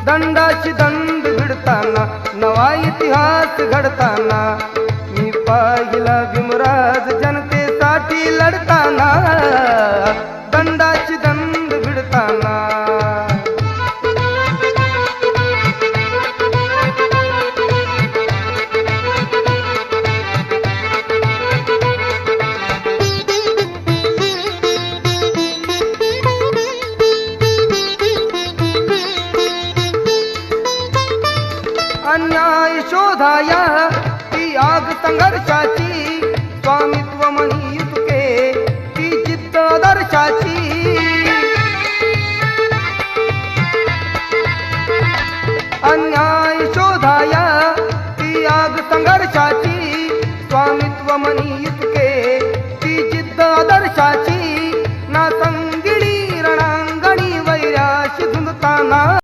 दंडाची दंड भिडताना नवा इतिहास घडताना मी पाहिला भीमराज जनतेसाठी लढताना दंडाची दंड भिडताना अन्याय शोधाया ती आग संघर्षाची स्वामित्व म्हणी तुके ती जिद्द आदर्शाची अन्याय